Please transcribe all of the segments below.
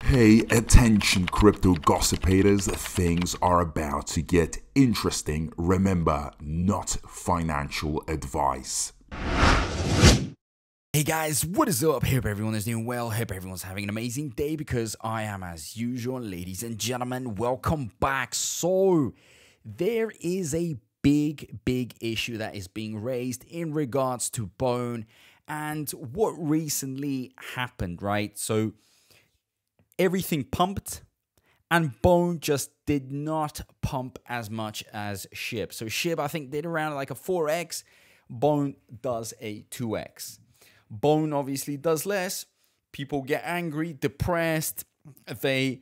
Pay attention, crypto gossipators. Things are about to get interesting. Remember, not financial advice. Hey guys, what is up? Hope everyone is doing well. Hope everyone's having an amazing day because I am as usual. Ladies and gentlemen, welcome back. So, there is a big issue that is being raised in regards to Bone and what recently happened, right? So, everything pumped and Bone just did not pump as much as Shib. So Shib, I think, did around like a 4x. Bone does a 2x. Bone obviously does less. People get angry, depressed. They,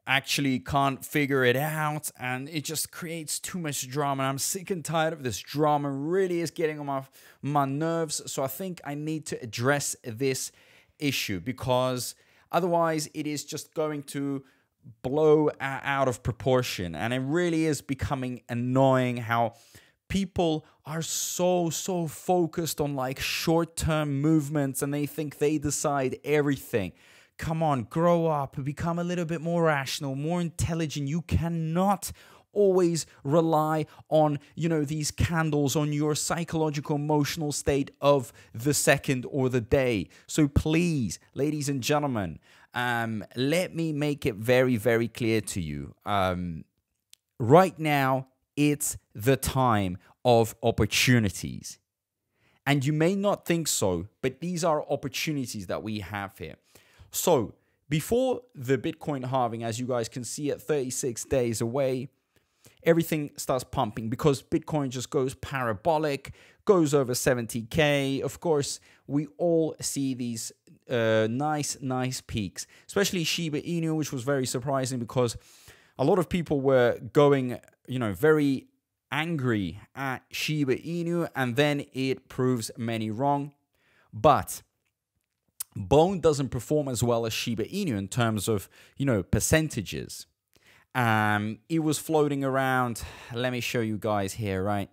actually can't figure it out. And it just creates too much drama. And I'm sick and tired of this drama. Really is getting on my nerves. So I think I need to address this issue because otherwise, it is just going to blow out of proportion. And it really is becoming annoying how people are so focused on like short-term movements and they think they decide everything. Come on, grow up, become a little bit more rational, more intelligent. You cannot always rely on, these candles, on your psychological, emotional state of the second or the day. So please, ladies and gentlemen, let me make it very clear to you. Right now, it's the time of opportunities. And you may not think so, but these are opportunities that we have here. So before the Bitcoin halving, as you guys can see at 36 days away, everything starts pumping because Bitcoin just goes parabolic, goes over 70K. Of course, we all see these nice peaks, especially Shiba Inu, which was very surprising because a lot of people were going, very angry at Shiba Inu, and then it proves many wrong. But Bone doesn't perform as well as Shiba Inu in terms of, percentages. It was floating around. Let me show you guys here, right?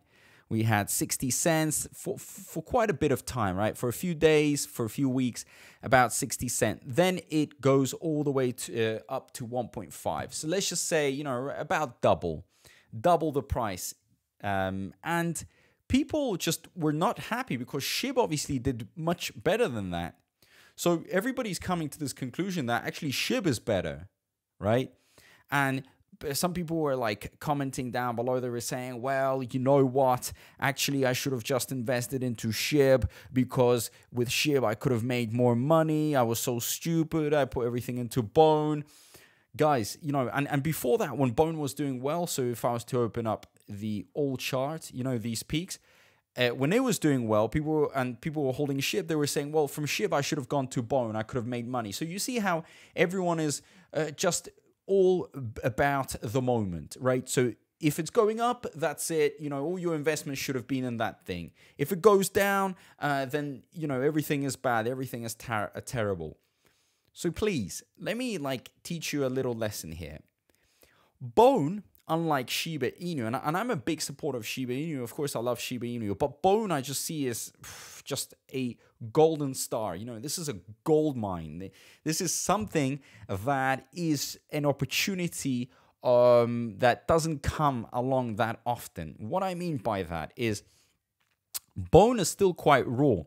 We had 60 cents for quite a bit of time, right? For a few days, for a few weeks, about 60 cents. Then it goes all the way to up to 1.5. So let's just say, about double the price. And people just were not happy because Shib obviously did much better than that. So everybody's coming to this conclusion that actually Shib is better, right? And some people were like commenting down below. They were saying, well, you know what? Actually, I should have just invested into Shib because with Shib, I could have made more money. I was so stupid. I put everything into Bone. Guys, and before that, when Bone was doing well, so if I was to open up the old chart, these peaks, when it was doing well, people were holding Shib. They were saying, well, from Shib, I should have gone to Bone. I could have made money. So you see how everyone is just all about the moment, right? So if it's going up, that's it. All your investments should have been in that thing. If it goes down, then, everything is bad. Everything is terrible. So please, let me teach you a little lesson here. Bone, unlike Shiba Inu, and I'm a big supporter of Shiba Inu. Of course, I love Shiba Inu, but Bone I just see as just a golden star. This is a gold mine. This is something that is an opportunity that doesn't come along that often. What I mean by that is Bone is still quite raw.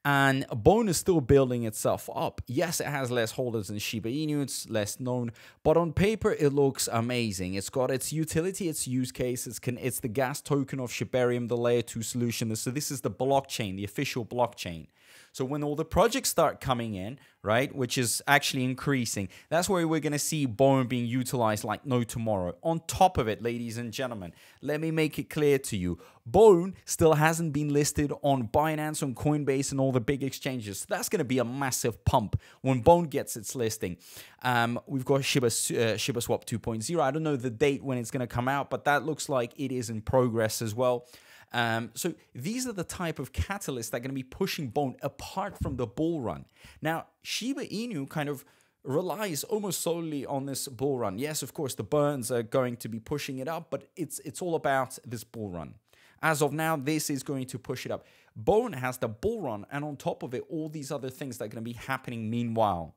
And Bone is still building itself up. Yes, it has less holders than Shiba Inu. It's less known. But on paper, it looks amazing. It's got its utility, its use case. It's the gas token of Shibarium, the layer 2 solution. So this is the blockchain, the official blockchain. So when all the projects start coming in, right, which is actually increasing, that's where we're going to see Bone being utilized like no tomorrow. On top of it, ladies and gentlemen, let me make it clear to you, Bone still hasn't been listed on Binance, on Coinbase, and all the big exchanges. So that's going to be a massive pump when Bone gets its listing. We've got ShibaSwap 2.0. I don't know the date when it's going to come out, but that looks like it is in progress as well. So these are the type of catalysts that are going to be pushing Bone apart from the bull run. Now, Shiba Inu kind of relies almost solely on this bull run. Yes, of course, the burns are going to be pushing it up, but it's all about this bull run. As of now, this is going to push it up. Bone has the bull run, and on top of it, all these other things that are going to be happening meanwhile.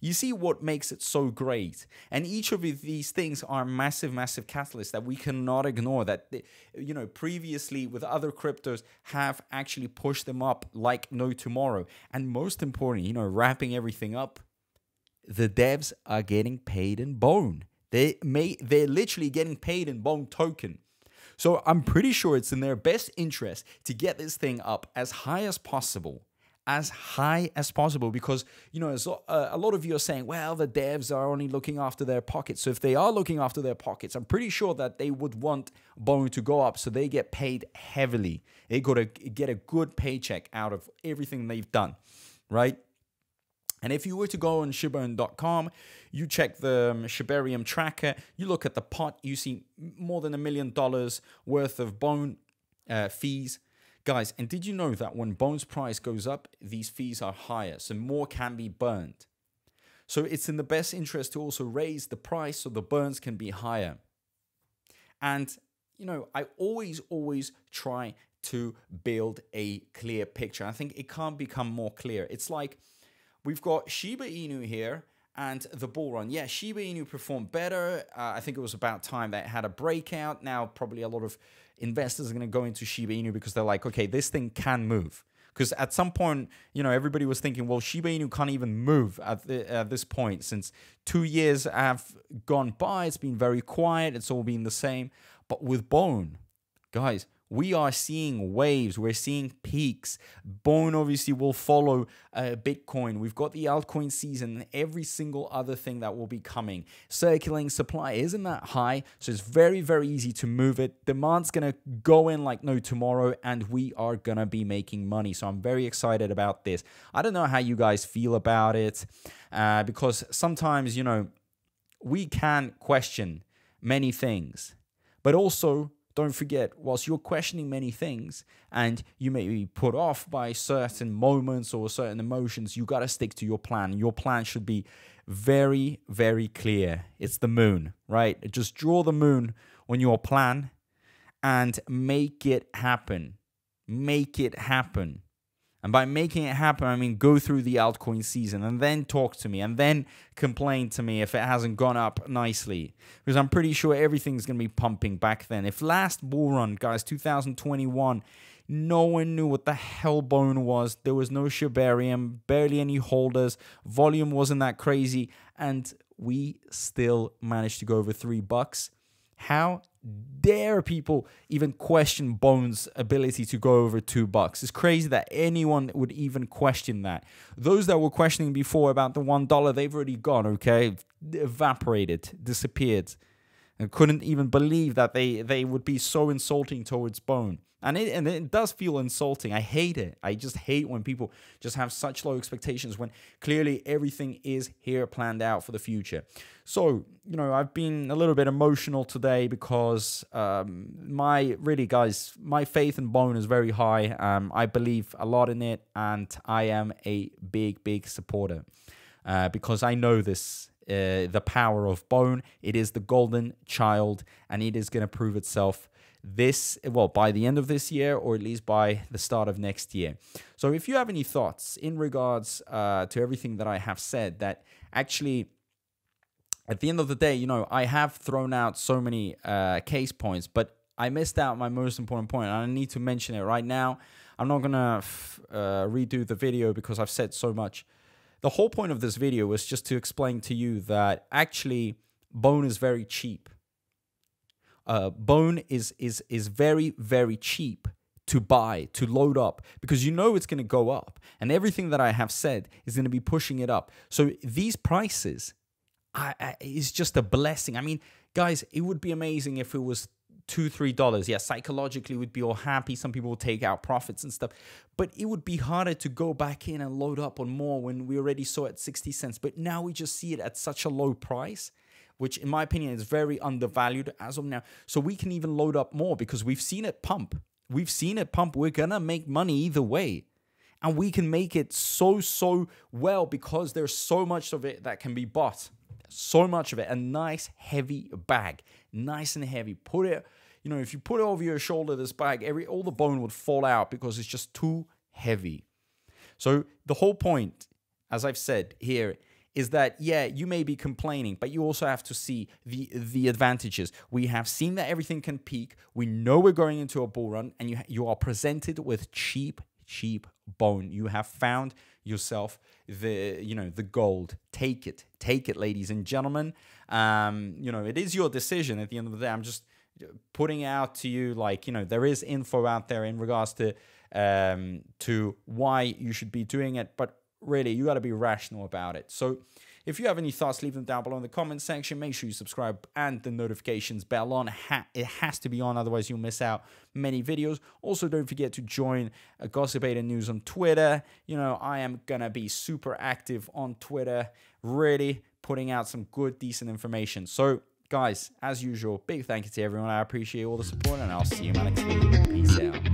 You see what makes it so great. And each of these things are massive, massive catalysts that we cannot ignore, that, you know, previously with other cryptos have actually pushed them up like no tomorrow. And most importantly, you know, wrapping everything up, the devs are getting paid in Bone. They're literally getting paid in Bone token. So I'm pretty sure it's in their best interest to get this thing up as high as possible. As high as possible, because, you know, a lot of you are saying, well, the devs are only looking after their pockets. So if they are looking after their pockets, I'm pretty sure that they would want Bone to go up so they get paid heavily. They got to get a good paycheck out of everything they've done, right? And if you were to go on Shibarium.com, you check the Shibarium tracker, you look at the pot, you see more than $1 million worth of Bone fees. Guys, and did you know that when Bone's price goes up, these fees are higher, so more can be burned. So it's in the best interest to also raise the price so the burns can be higher. And, you know, I always try to build a clear picture. I think it can't become more clear. It's like we've got Shiba Inu here and the bull run. Yeah, Shiba Inu performed better. I think it was about time that it had a breakout. Now, probably a lot of investors are going to go into Shiba Inu because they're like, okay, this thing can move. Because at some point, you know, everybody was thinking, well, Shiba Inu can't even move at this point. Since 2 years have gone by, it's been very quiet. It's all been the same. But with Bone, guys, we are seeing waves. We're seeing peaks. Bone obviously will follow Bitcoin. We've got the altcoin season and every single other thing that will be coming. Circulating supply isn't that high, so it's very, very easy to move it. Demand's going to go in like no tomorrow, and we are going to be making money. So I'm very excited about this. I don't know how you guys feel about it, because sometimes, you know, we can question many things, but also don't forget, whilst you're questioning many things and you may be put off by certain moments or certain emotions, you got to stick to your plan. Your plan should be very, very clear. It's the moon, right? Just draw the moon on your plan and make it happen. Make it happen. And by making it happen, I mean go through the altcoin season and then talk to me and then complain to me if it hasn't gone up nicely. Because I'm pretty sure everything's going to be pumping back then. If last bull run, guys, 2021, no one knew what the hell Bone was. There was no Shibarium, barely any holders. Volume wasn't that crazy. And we still managed to go over $3. How dare people even question Bone's ability to go over $2? It's crazy that anyone would even question that. Those that were questioning before about the $1, they've already gone, okay? Evaporated, disappeared. I couldn't even believe that they would be so insulting towards Bone. And it does feel insulting. I hate it. I just hate when people just have such low expectations when clearly everything is here planned out for the future. So, you know, I've been a little bit emotional today because my faith in Bone is very high. I believe a lot in it, and I am a big, big supporter because I know this. The power of Bone. It is the golden child, and it is going to prove itself by the end of this year, or at least by the start of next year. So if you have any thoughts in regards to everything that I have said, that actually at the end of the day, you know, I have thrown out so many case points, but I missed out my most important point, and I need to mention it right now. I'm not going to redo the video because I've said so much. The whole point of this video was just to explain to you that actually Bone is very cheap. Bone is very, very cheap to buy, to load up, because you know it's going to go up. And everything that I have said is going to be pushing it up. So these prices is just a blessing. I mean, guys, it would be amazing if it was $2, $3. Yeah, psychologically we'd be all happy. Some people would take out profits and stuff. But it would be harder to go back in and load up on more when we already saw it at 60 cents. But now we just see it at such a low price, which in my opinion is very undervalued as of now. So we can even load up more because we've seen it pump. We've seen it pump. We're going to make money either way. And we can make it so well because there's so much of it that can be bought. So much of it. A nice heavy bag. Nice and heavy. Put it, you know, if you put it over your shoulder, this bag, all the bone would fall out because it's just too heavy. So the whole point, as I've said here, is that, yeah, you may be complaining, but you also have to see the advantages. We have seen that everything can peak. We know we're going into a bull run, and you are presented with cheap bone. You have found yourself the gold. Take it, ladies and gentlemen. It is your decision at the end of the day. I'm just putting out to you, like, there is info out there in regards to why you should be doing it, but really, you got to be rational about it. So if you have any thoughts, leave them down below in the comment section. Make sure you subscribe and the notifications bell on. It has to be on, otherwise you'll miss out many videos. Also, don't forget to join Gossipator News on Twitter. I am going to be super active on Twitter, really putting out some good, decent information. So, guys, as usual, big thank you to everyone. I appreciate all the support, and I'll see you in my next video. Peace out.